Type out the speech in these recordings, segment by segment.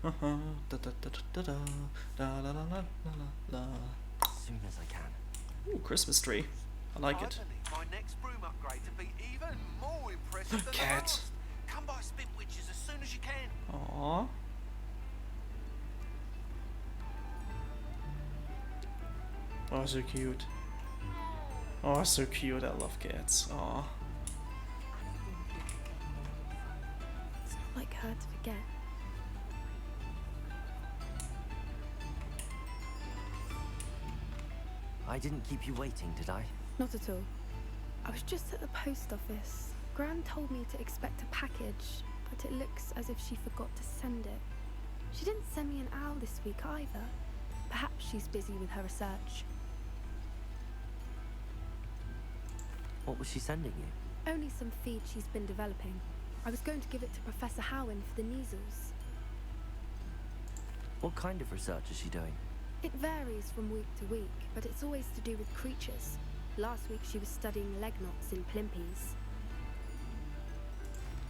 Da da da da da da da la la la la la. As soon as I can. Ooh, Christmas tree. I like it. My next broom upgrade to be even more impressive than Cat. the last. Come by Spintwitches as soon as you can. Aww. Oh, so cute. Oh, so cute. I love cats. Aw. It's not like her to forget. I didn't keep you waiting, did I? Not at all. I was just at the post office. Gran told me to expect a package, but it looks as if she forgot to send it. She didn't send me an owl this week either. Perhaps she's busy with her research. What was she sending you? Only some feed she's been developing. I was going to give it to Professor Howin for the measles. What kind of research is she doing? It varies from week to week, but it's always to do with creatures. Last week she was studying leg knots in plimpies.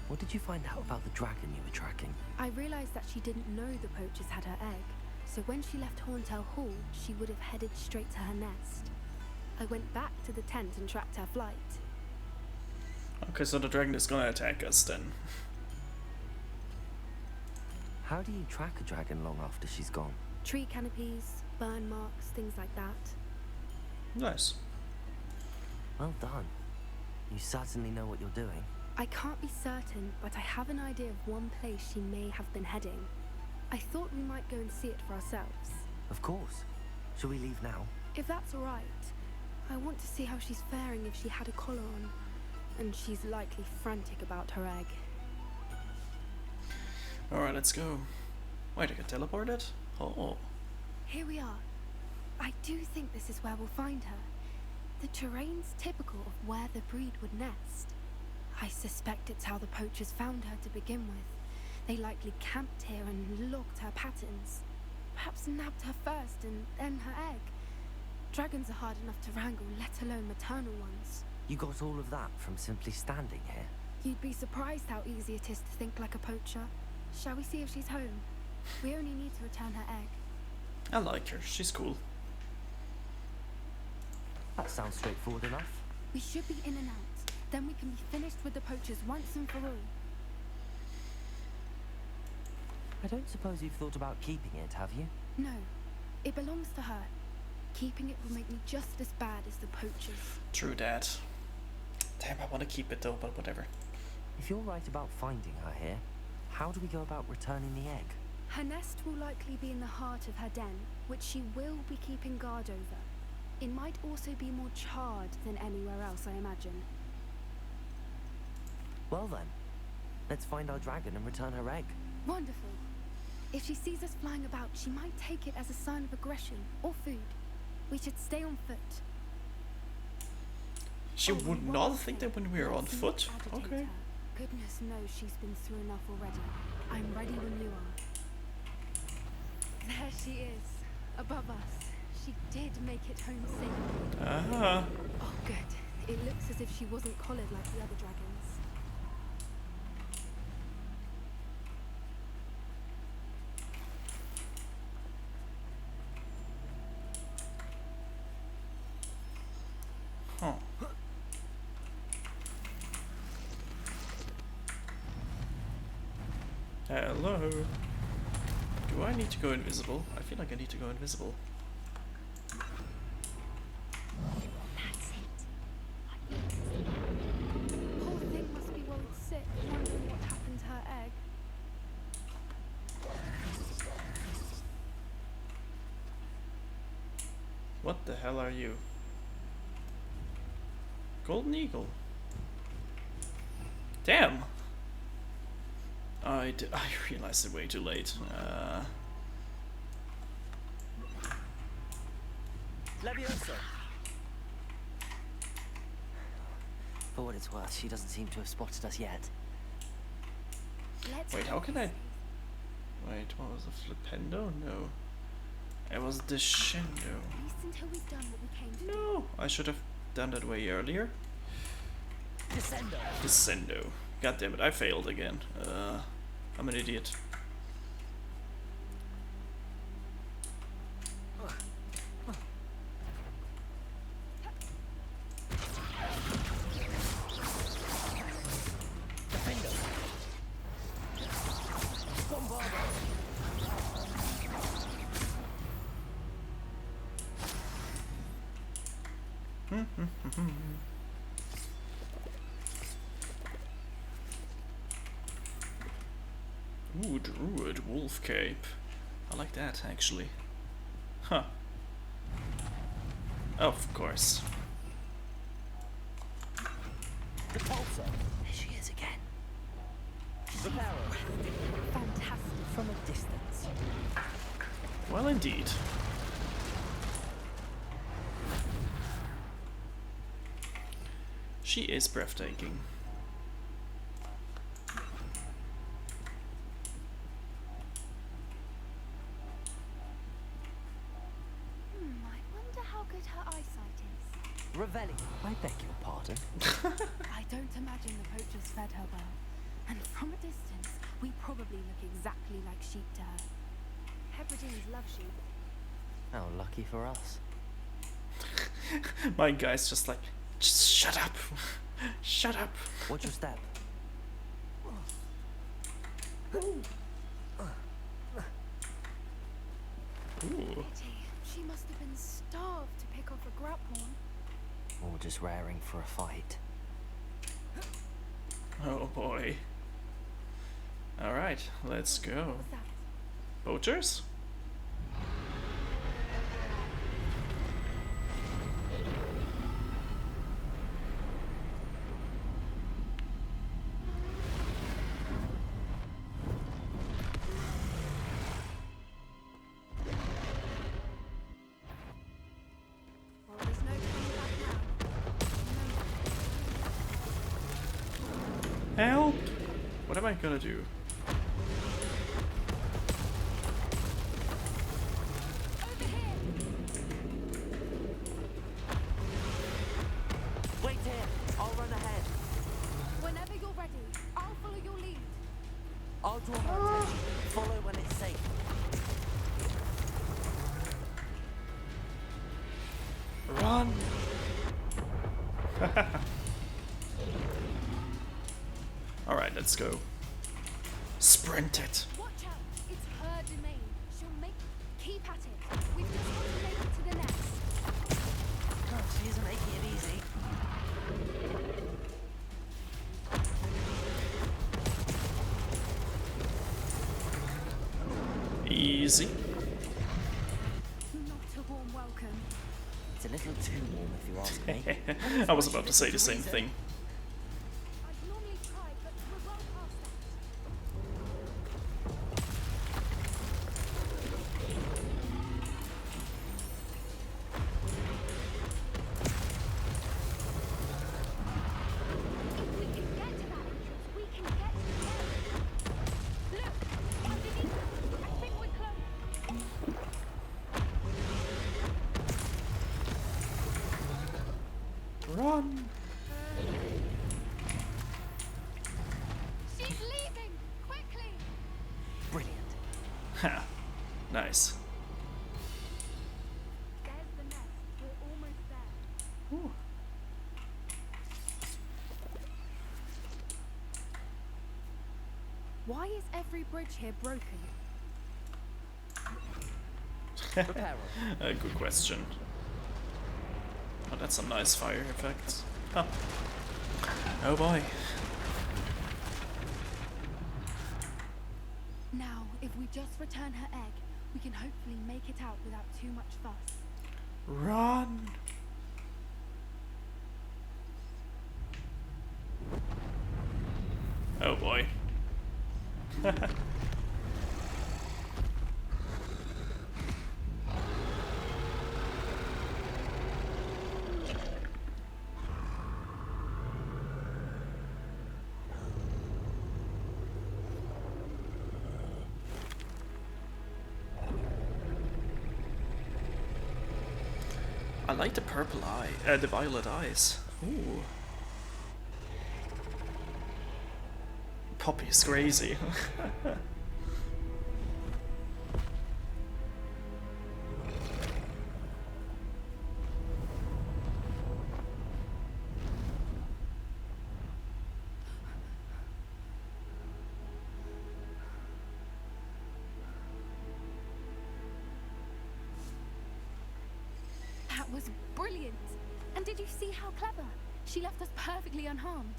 What did you find out about the dragon you were tracking? I realized that she didn't know the poachers had her egg, so when she left Horntail Hall, she would have headed straight to her nest. I went back to the tent and tracked her flight. Okay, so the dragon is gonna attack us then. How do you track a dragon long after she's gone? Tree canopies, burn marks, things like that. Nice. Well done. You certainly know what you're doing. I can't be certain, but I have an idea of one place she may have been heading. I thought we might go and see it for ourselves. Of course. Shall we leave now? If that's all right. I want to see how she's faring if she had a collar on. And she's likely frantic about her egg. Alright, let's go. Wait, I can teleport it? Oh. Here we are. I do think this is where we'll find her. The terrain's typical of where the breed would nest. I suspect it's how the poachers found her to begin with. They likely camped here and logged her patterns. Perhaps nabbed her first and then her egg. Dragons are hard enough to wrangle, let alone maternal ones. You got all of that from simply standing here? You'd be surprised how easy it is to think like a poacher. Shall we see if she's home? We only need to return her egg. I like her. She's cool. That sounds straightforward enough. We should be in and out. Then we can be finished with the poachers once and for all. I don't suppose you've thought about keeping it, have you? No, it belongs to her. Keeping it will make me just as bad as the poachers. True that. Damn, I want to keep it though, but whatever. If you're right about finding her here, how do we go about returning the egg? Her nest will likely be in the heart of her den, which she will be keeping guard over. It might also be more charred than anywhere else, I imagine. Well then, let's find our dragon and return her egg. Wonderful. If she sees us flying about, she might take it as a sign of aggression or food. We should stay on foot. She would not think that when we are on foot. Okay. Her. Goodness knows she's been through enough already. I'm ready when you are. There she is, above us. She did make it home safely. Ah. Oh, good. It looks as if she wasn't collared like the other dragons. Huh. Hello. Do I need to go invisible? I feel like I need to go invisible. That's it. Poor thing must be worried sick, wondering what happened to her egg. What the hell are you? Golden Eagle. Damn! I realized it way too late. Leviosa! For what it's worth, she doesn't seem to have spotted us yet. Let's Wait, how can I... Wait, what was the Flipendo? No. It was the Shindo. At least until we've done what we came to do. No! I should have done that way earlier. Descendo! Descendo. God damn it, I failed again. I'm an idiot. Ooh, Druid Wolf Cape. I like that, actually. Huh. Of course. The pulsar. There she is again. Reparo. Fantastic. From a distance. Well, indeed. She is breathtaking. I wonder how good her eyesight is. Revelli. I beg your pardon. I don't imagine the poachers fed her well. And from a distance, we probably look exactly like sheep to her. Hebrides love sheep. How lucky for us. My guy's just like, just shut up. Shut up. What's your step? Ooh. Pity. She must have been starved to pick off a grapple. Or just raring for a fight. Oh boy. Alright, let's go. What was that? Poachers? Well, there's no coming back now. Help! What am I gonna do? Over here! Wait here. I'll run ahead. Whenever you're ready, I'll follow your lead. I'll draw her attention. Follow when it's safe. Run! Alright, let's go. Sprint it. Watch out! It's her domain. She'll make... Keep at it. We've just got to make it to the nest. Oh, she isn't making it easy. Easy. Not a warm welcome. It's a little too warm if you ask me. I was about to say the same thing. I'd normally try, but we're well past that. If we can get to that entrance, we can get to the end. Look! Underneath us! I think we're close. Run! She's leaving! Quickly! Brilliant. Ha! Nice. There's the nest. We're almost there. Ooh. Why is every bridge here broken? Reparo. A good question. Oh, that's some nice fire effects. Huh. Oh boy. Now, if we just return her egg, we can hopefully make it out without too much fuss. Run! Oh boy. I like the purple eye, the violet eyes. Ooh. Poppy's crazy. That was brilliant! And did you see how clever? She left us perfectly unharmed.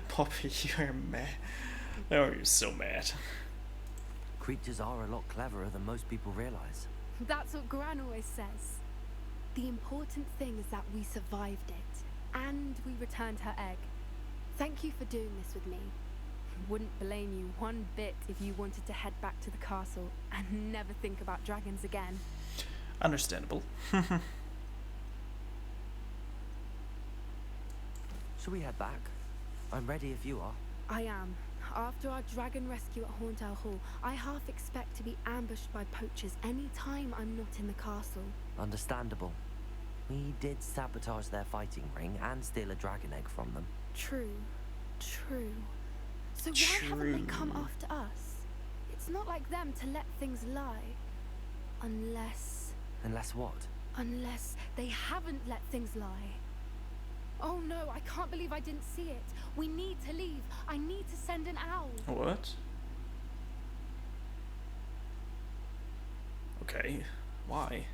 Poppy, you're mad. Oh, you're so mad. Creatures are a lot cleverer than most people realize. That's what Gran always says. The important thing is that we survived it, and we returned her egg. Thank you for doing this with me. Wouldn't blame you one bit if you wanted to head back to the castle and never think about dragons again. Understandable. Shall we head back? I'm ready if you are. I am. After our dragon rescue at Hauntel Hall, I half expect to be ambushed by poachers any time I'm not in the castle. Understandable. We did sabotage their fighting ring and steal a dragon egg from them. True. True. So why haven't they come after us? It's not like them to let things lie. Unless... Unless what? Unless they haven't let things lie. Oh no, I can't believe I didn't see it. We need to leave. I need to send an owl. What? Okay, why?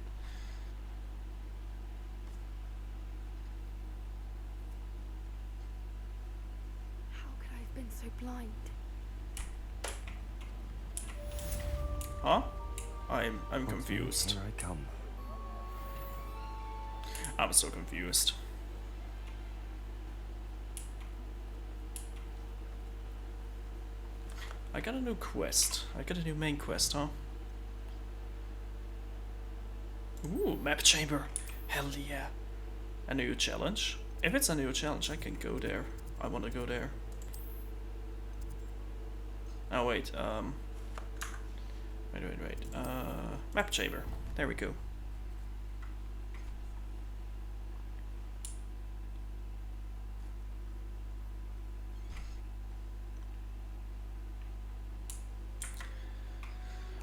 How could I have been so blind? Huh? I'm confused. Here I come. I'm so confused. I got a new quest. I got a new main quest, huh? Ooh, map chamber. Hell yeah. A new challenge. If it's a new challenge, I can go there. I want to go there. Oh, wait. Wait. Map chamber. There we go.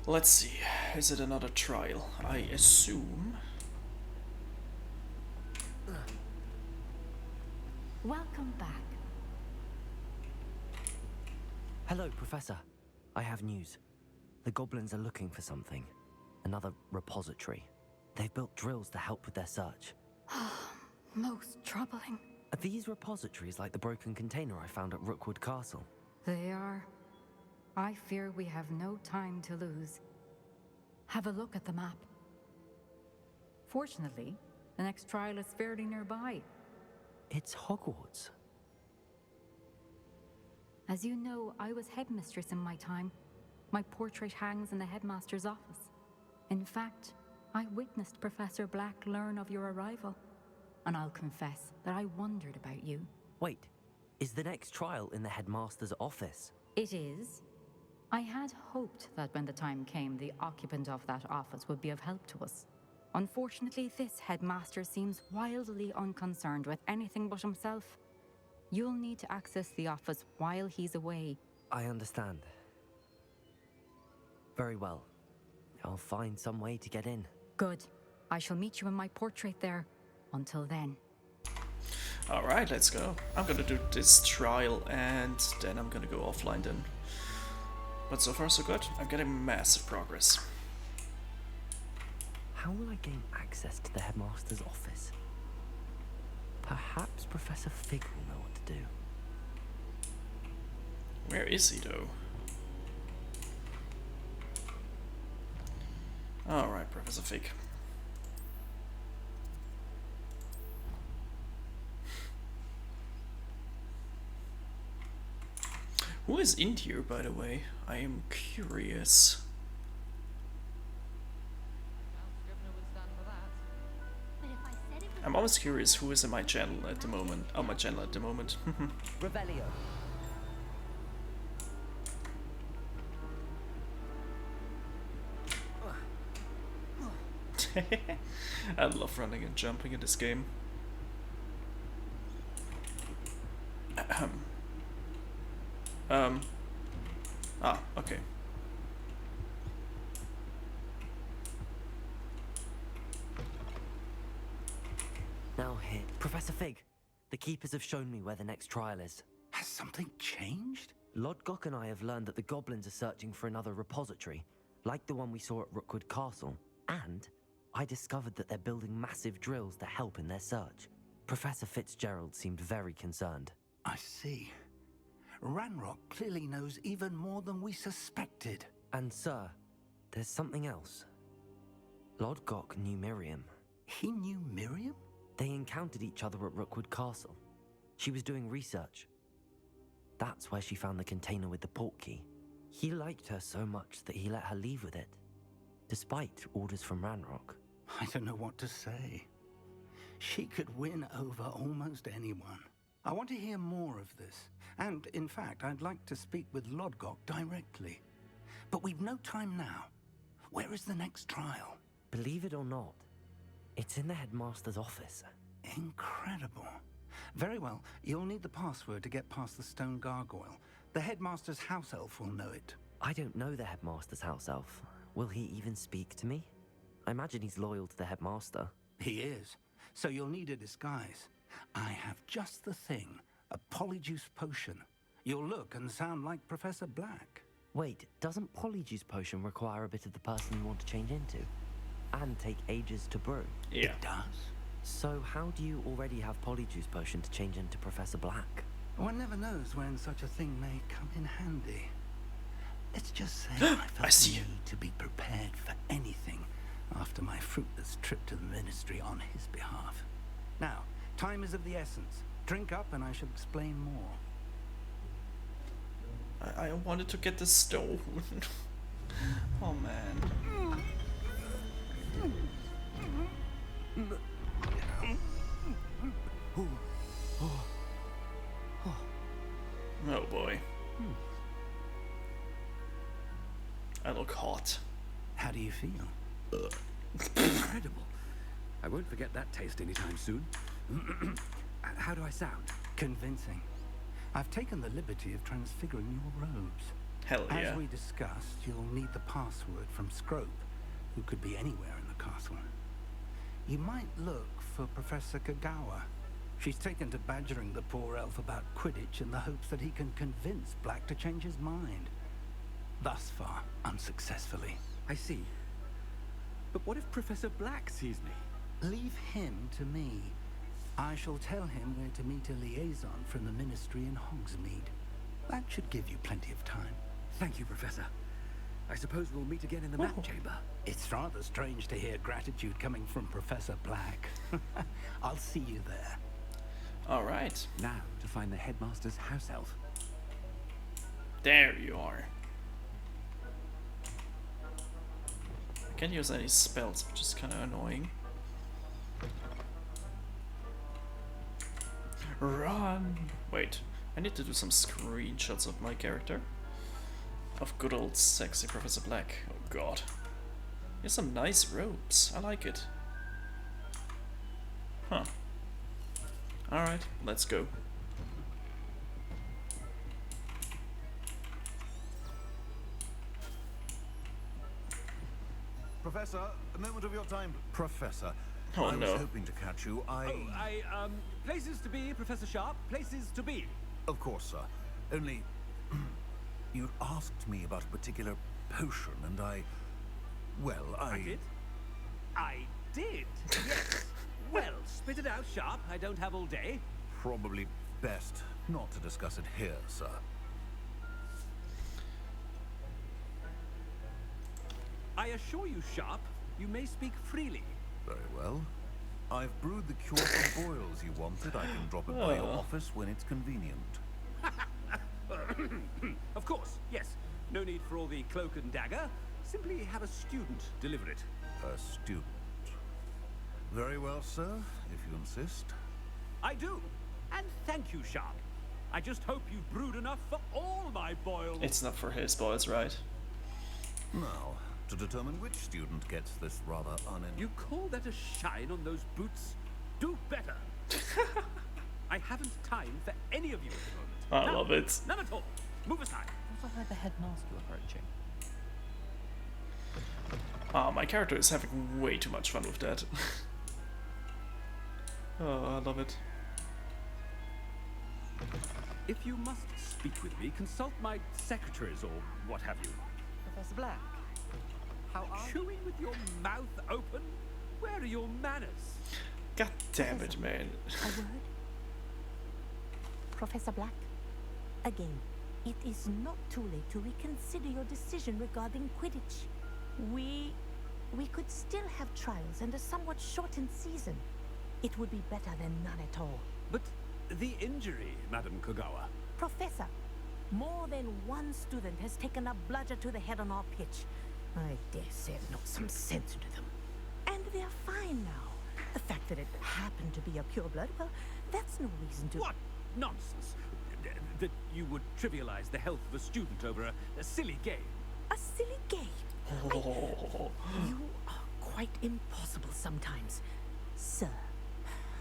Let's see, is it another trial? I assume. Welcome back. Hello, Professor. I have news. The goblins are looking for something. Another repository. They've built drills to help with their search. Most troubling. Are these repositories like the broken container I found at Rookwood Castle? They are. I fear we have no time to lose. Have a look at the map. Fortunately, the next trial is fairly nearby. It's Hogwarts. As you know, I was headmistress in my time. My portrait hangs in the headmaster's office. In fact, I witnessed Professor Black learn of your arrival. And I'll confess that I wondered about you. Wait, is the next trial in the headmaster's office? It is. I had hoped that when the time came, the occupant of that office would be of help to us. Unfortunately, this headmaster seems wildly unconcerned with anything but himself. You'll need to access the office while he's away. I understand. Very well. I'll find some way to get in. Good. I shall meet you in my portrait there. Until then. Alright, let's go. I'm gonna do this trial and then I'm gonna go offline then. But so far so good. I'm getting massive progress. How will I gain access to the headmaster's office? Perhaps Professor Fig will know what to do. Where is he though? Alright, Professor Fig. Who is in here, by the way? I am curious. I'm always curious who is in my channel at the moment. Oh, my channel at the moment. Revelio. I love running and jumping in this game. Okay. Now here. Professor Fig, the keepers have shown me where the next trial is. Has something changed? Lodgok and I have learned that the goblins are searching for another repository, like the one we saw at Rookwood Castle. And I discovered that they're building massive drills to help in their search. Professor Fitzgerald seemed very concerned. I see. Ranrok clearly knows even more than we suspected. And sir, there's something else. Lodgok knew Miriam. He knew Miriam? They encountered each other at Rookwood Castle. She was doing research. That's where she found the container with the port key. He liked her so much that he let her leave with it, despite orders from Ranrok. I don't know what to say. She could win over almost anyone. I want to hear more of this. And, in fact, I'd like to speak with Lodgok directly. But we've no time now. Where is the next trial? Believe it or not, it's in the headmaster's office. Incredible. Very well, you'll need the password to get past the stone gargoyle. The headmaster's house elf will know it. I don't know the headmaster's house elf. Will he even speak to me? I imagine he's loyal to the headmaster. He is. So you'll need a disguise. I have just the thing. A Polyjuice potion. You'll look and sound like Professor Black. Wait, doesn't Polyjuice potion require a bit of the person you want to change into? And take ages to brew? Yeah. It does. So how do you already have Polyjuice potion to change into Professor Black? One never knows when such a thing may come in handy. Let's just say I I felt see the you. need to be prepared for anything after my fruitless trip to the Ministry on his behalf. Now, time is of the essence. Drink up and I shall explain more. I wanted to get the stone. Oh man. Oh boy. I look hot. How do you feel? Incredible. I won't forget that taste anytime soon. How do I sound? Convincing. I've taken the liberty of transfiguring your robes. Hell yeah. As we discussed, you'll need the password from Scrope, who could be anywhere in the castle. You might look for Professor Kagawa. She's taken to badgering the poor elf about Quidditch in the hopes that he can convince Black to change his mind. Thus far, unsuccessfully. I see. But what if Professor Black sees me? Leave him to me. I shall tell him where to meet a liaison from the Ministry in Hogsmeade. That should give you plenty of time. Thank you, Professor. I suppose we'll meet again in the map chamber. It's rather strange to hear gratitude coming from Professor Black. I'll see you there. Alright. Now to find the headmaster's house elf. There you are. I can't use any spells, which is kind of annoying. Run! Wait, I need to do some screenshots of my character. Of good old sexy Professor Black. Oh god. He has some nice robes. I like it. Huh. Alright, let's go. Professor, a moment of your time. Professor, Oh, I no. was hoping to catch you. Places to be, Professor Sharp. Places to be. Of course, sir. Only, you'd asked me about a particular potion, and well, I did? Yes. Well, spit it out, Sharp. I don't have all day. Probably best not to discuss it here, sir. I assure you, Sharp, you may speak freely. Very well. I've brewed the cure for boils you wanted. I can drop it by your office when it's convenient. Of course, yes. No need for all the cloak and dagger. Simply have a student deliver it. A student. Very well, sir, if you insist. I do. And thank you, Sharp. I just hope you've brewed enough for all my boils. It's not for his boys, right? Now, to determine which student gets this rather You call that a shine on those boots? Do better. I haven't time for any of you at the moment. I love it. None at all. Move aside. Also heard the headmaster approaching. My character is having way too much fun with that. Oh, I love it. If you must speak with me, consult my secretaries or what have you. Professor Black, how are you? Chewing with your mouth open? Where are your manners? God damn it, man. A word? Professor Black, again, it is not too late to reconsider your decision regarding Quidditch. We could still have trials and a somewhat shortened season. It would be better than none at all. But the injury, Madam Kagawa. Professor, more than one student has taken a bludger to the head on our pitch. I dare say I've knocked some sense into them. And they're fine now. The fact that it happened to be a pureblood, well, that's no reason to... What nonsense! That you would trivialize the health of a student over a silly game. A silly game? You are quite impossible sometimes. Sir,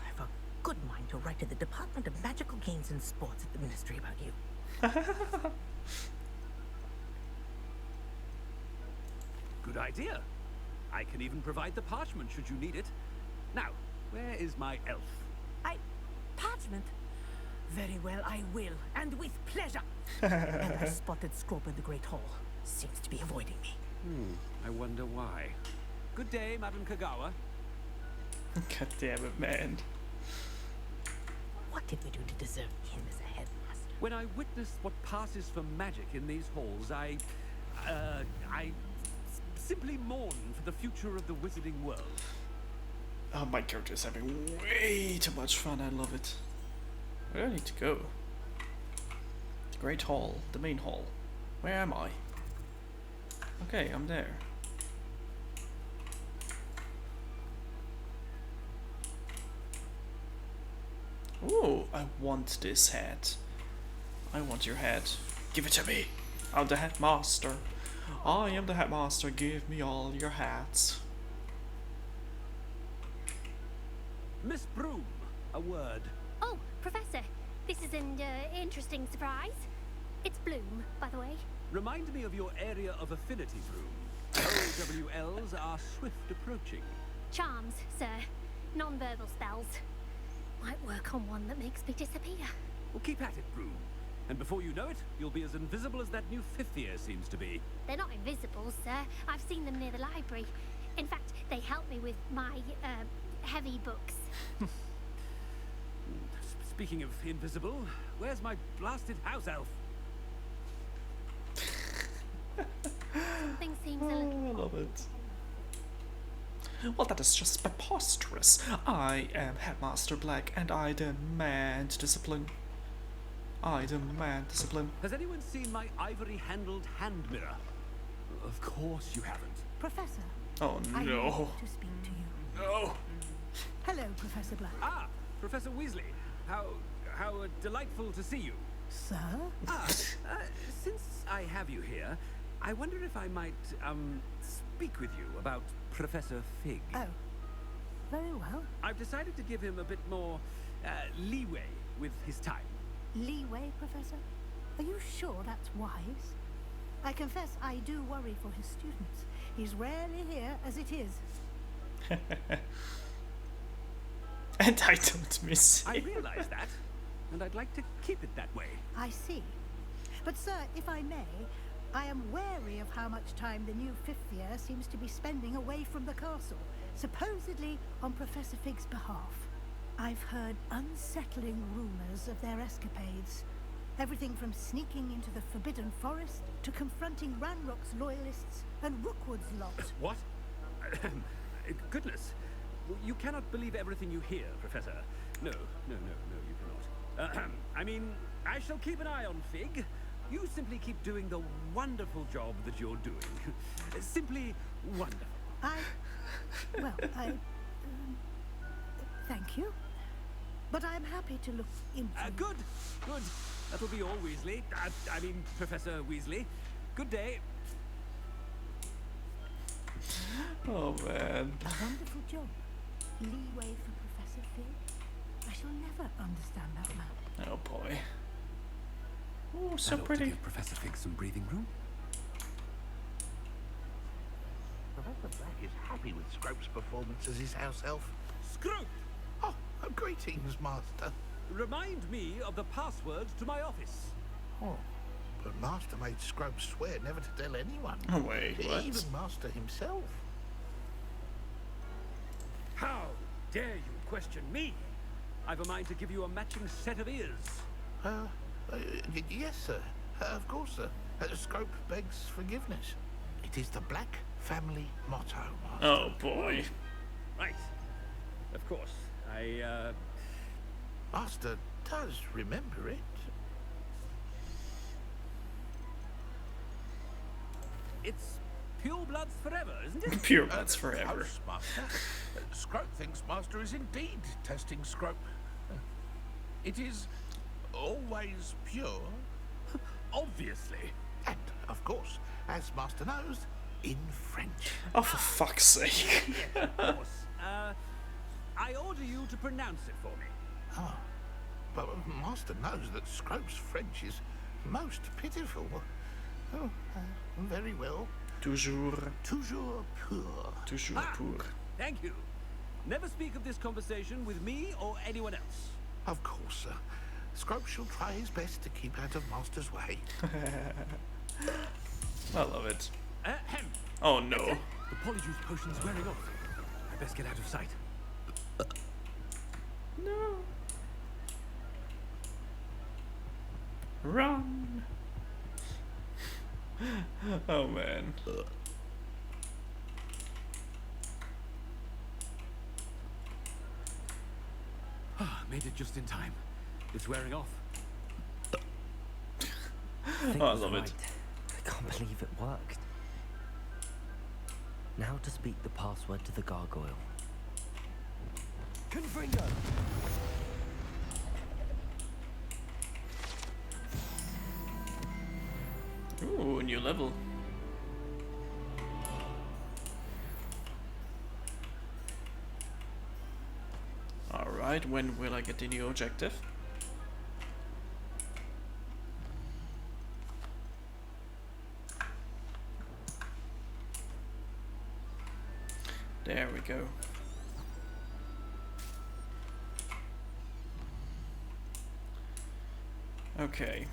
I've a good mind to write to the Department of Magical Games and Sports at the Ministry about you. Good idea. I can even provide the parchment should you need it. Now, where is my elf? Parchment? Very well, I will, and with pleasure. And I spotted Scrope in the Great Hall. Seems to be avoiding me. I wonder why. Good day, Madam Kagawa. God damn it, man. What did we do to deserve him as a headmaster? When I witnessed what passes for magic in these halls, I simply mourn for the future of the wizarding world. Oh, my character is having way too much fun. I love it. Where do I need to go? The Great Hall, the main hall. Where am I? Okay, I'm there. Ooh, I want this hat. I want your hat. Give it to me. I'm the headmaster. I am the headmaster. Give me all your hats. Miss Broom, a word. Oh, Professor, this is an interesting surprise. It's Bloom, by the way. Remind me of your area of affinity, Broom. OWLs are swift approaching. Charms, sir. Non-verbal spells. Might work on one that makes me disappear. Well, keep at it, Broom. And before you know it, you'll be as invisible as that new fifth year seems to be. They're not invisible, sir. I've seen them near the library. In fact, they help me with my, heavy books. Speaking of invisible, where's my blasted house elf? Something seems a little... I love it. Well, that is just preposterous. I am Headmaster Black, and I demand discipline. I demand discipline. Has anyone seen my ivory-handled hand mirror? Of course you haven't. Professor. Oh I no. need to speak to you. No. Hello, Professor Black. Ah, Professor Weasley. How delightful to see you. Sir? Since I have you here, I wonder if I might, speak with you about Professor Fig. Oh, very well. I've decided to give him a bit more, leeway with his time. Leeway, Professor? Are you sure that's wise? I confess I do worry for his students. He's rarely here as it is. And I don't miss I him. realize that, and I'd like to keep it that way. I see. But sir, if I may, I am wary of how much time the new fifth year seems to be spending away from the castle, supposedly on Professor Fig's behalf. I've heard unsettling rumors of their escapades. Everything from sneaking into the Forbidden Forest to confronting Ranrok's loyalists and Rookwood's lot. What? Goodness. You cannot believe everything you hear, Professor. No, you cannot. I mean, I shall keep an eye on Fig. You simply keep doing the wonderful job that you're doing. Simply wonderful. Thank you. But I'm happy to look into... Good. That'll be all, Weasley. I mean, Professor Weasley. Good day. Oh man. A wonderful job. Leeway for Professor Fig. I shall never understand that man. Oh boy. Oh, so That ought to pretty. give Professor Fig some breathing room. Professor Black is happy with Scrope's performance as his house elf. Scrope! Oh, greetings, Master. Remind me of the password to my office. Oh, but Master made Scrope swear never to tell anyone. Oh wait, what? Even Master himself. How dare you question me? I've a mind to give you a matching set of ears. Yes, sir. Of course, sir. Scrope begs forgiveness. It is the Black family motto, Master. Oh boy. Right. Of course. Master does remember it. It's pure bloods forever, isn't it? Pure bloods forever. Close, Master. Scrope thinks Master is indeed testing Scrope. It is always pure. Obviously. And, of course, as Master knows, in French. Oh, for fuck's sake. Yes, of course. I order you to pronounce it for me. Oh, but Master knows that Scrope's French is most pitiful. Oh, very well. Toujours. Toujours pur. Toujours pur. Thank you. Never speak of this conversation with me or anyone else. Of course, sir. Scrope shall try his best to keep out of Master's way. I love it. Ahem. Oh no. The Polyjuice potion's wearing off. I best get out of sight. No. Run. Oh man. Made it just in time. It's wearing off. Oh, I love it. I can't believe it worked. Now to speak the password to the gargoyle. Confringo! Ooh, new level. Alright, when will I get the new objective? There we go. Okay.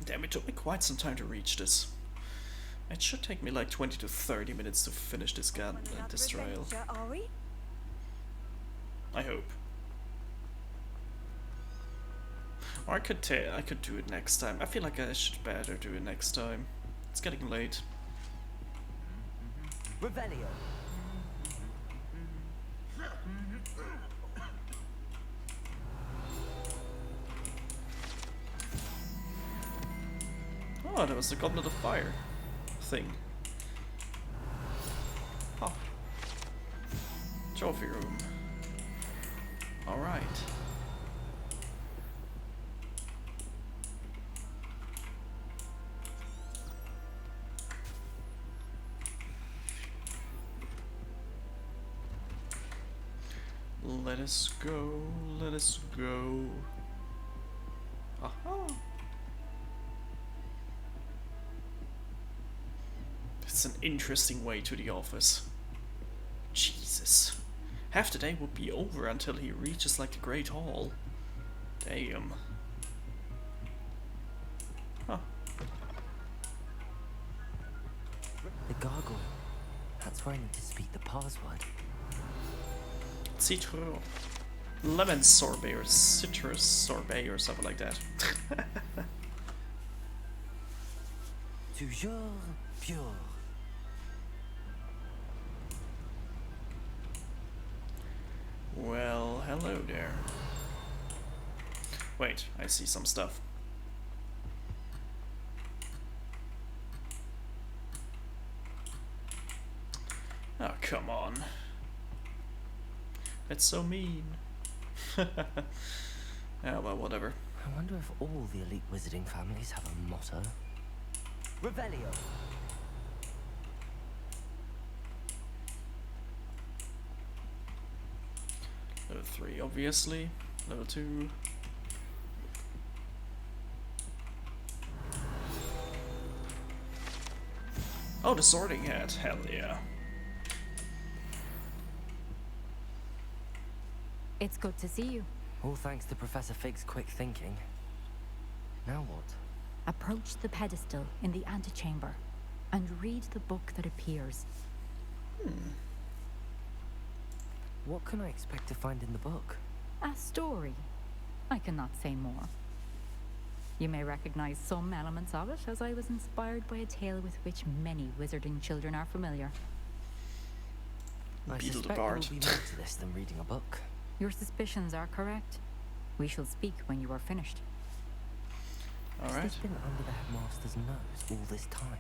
Damn, it took me quite some time to reach this. It should take me like 20 to 30 minutes to finish this gun, this trial. Are we? I hope. Or I could do it next time. I feel like I should better do it next time. It's getting late. Revelio. Oh, that was the Goblet of Fire thing. Oh. Trophy room. Alright. Let us go, let us go. Aha! It's an interesting way to the office. Jesus. Half the day would be over until he reaches like the Great Hall. Damn. Huh. The gargoyle. That's where I need to speak the password. Citron. Lemon sorbet or citrus sorbet or something like that. Toujours pure. Well, hello there. Wait, I see some stuff. Oh, come on. That's so mean. Oh, well, whatever. I wonder if all the elite wizarding families have a motto. Revelio. Level 3, obviously. Level 2. Oh, the sorting hat. Hell yeah. It's good to see you. All thanks to Professor Fig's quick thinking. Now what? Approach the pedestal in the antechamber and read the book that appears. What can I expect to find in the book? A story. I cannot say more. You may recognize some elements of it, as I was inspired by a tale with which many wizarding children are familiar. I Beetle the suspect there Bard. will be more to this than reading a book. Your suspicions are correct. We shall speak when you are finished. All Has right. this been under the headmaster's nose all this time?